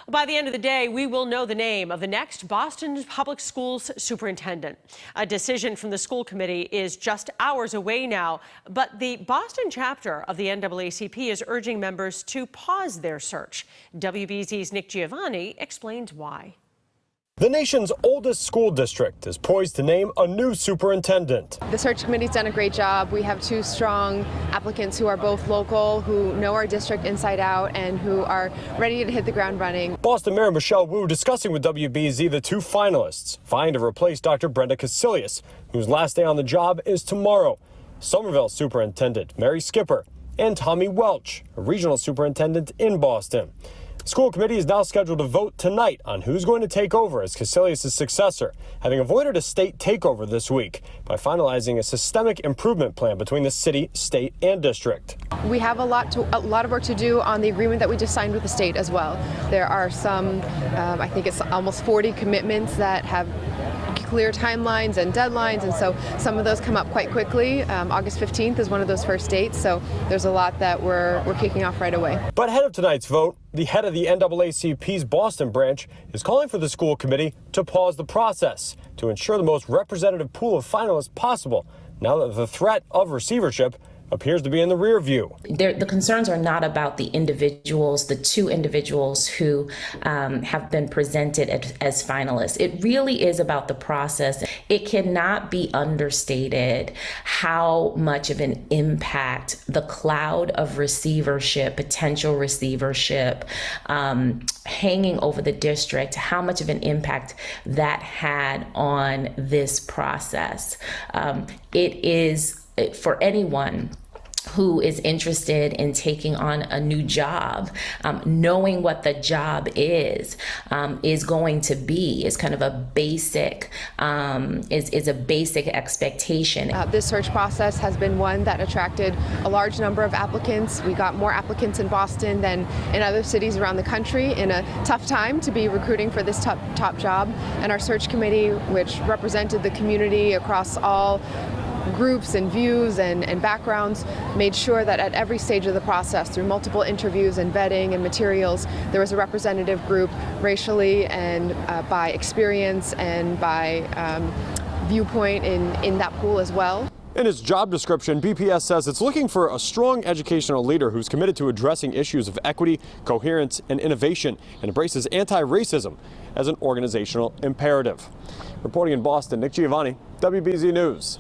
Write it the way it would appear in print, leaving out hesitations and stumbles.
By the end of the day, we will know the name of the next Boston Public Schools superintendent. A decision from the school committee is just hours away now, but the Boston chapter of the NAACP is urging members to pause their search. WBZ's Nick Giovanni explains why. The nation's oldest school district is poised to name a new superintendent. The search committee's done a great job. We have two strong applicants who are both local, who know our district inside out, and who are ready to hit the ground running. Boston Mayor Michelle Wu discussing with WBZ the two finalists vying to replace Dr. Brenda Casilius, whose last day on the job is tomorrow. Somerville Superintendent Mary Skipper and Tommy Welch, a regional superintendent in Boston. The school committee is now scheduled to vote tonight on who's going to take over as Casilius' successor, having avoided a state takeover this week by finalizing a systemic improvement plan between the city, state, and district. We have a lot of work to do on the agreement that we just signed with the state as well. There are some, I think it's almost 40 commitments that have clear timelines and deadlines, and so some of those come up quite quickly. August 15th is one of those first dates, so there's a lot that we're kicking off right away. But ahead of tonight's vote, the head of the NAACP's Boston branch is calling for the school committee to pause the process to ensure the most representative pool of finalists possible now that the threat of receivership appears to be in the rear view. The concerns are not about the individuals, the two individuals who have been presented as finalists. It really is about the process. It cannot be understated how much of an impact the cloud of receivership, potential receivership, hanging over the district, how much of an impact that had on this process. It is, for anyone who is interested in taking on a new job, knowing what the job is going to be is kind of a basic, is a basic expectation. This search process has been one that attracted a large number of applicants. We got more applicants in Boston than in other cities around the country in a tough time to be recruiting for this top job. And our search committee, which represented the community across all groups and views and backgrounds, made sure that at every stage of the process, through multiple interviews and vetting and materials, there was a representative group racially and by experience and by viewpoint in that pool as well. In its job description, BPS says it's looking for a strong educational leader who's committed to addressing issues of equity, coherence, and innovation, and embraces anti-racism as an organizational imperative. Reporting in Boston, Nick Giovanni, WBZ News.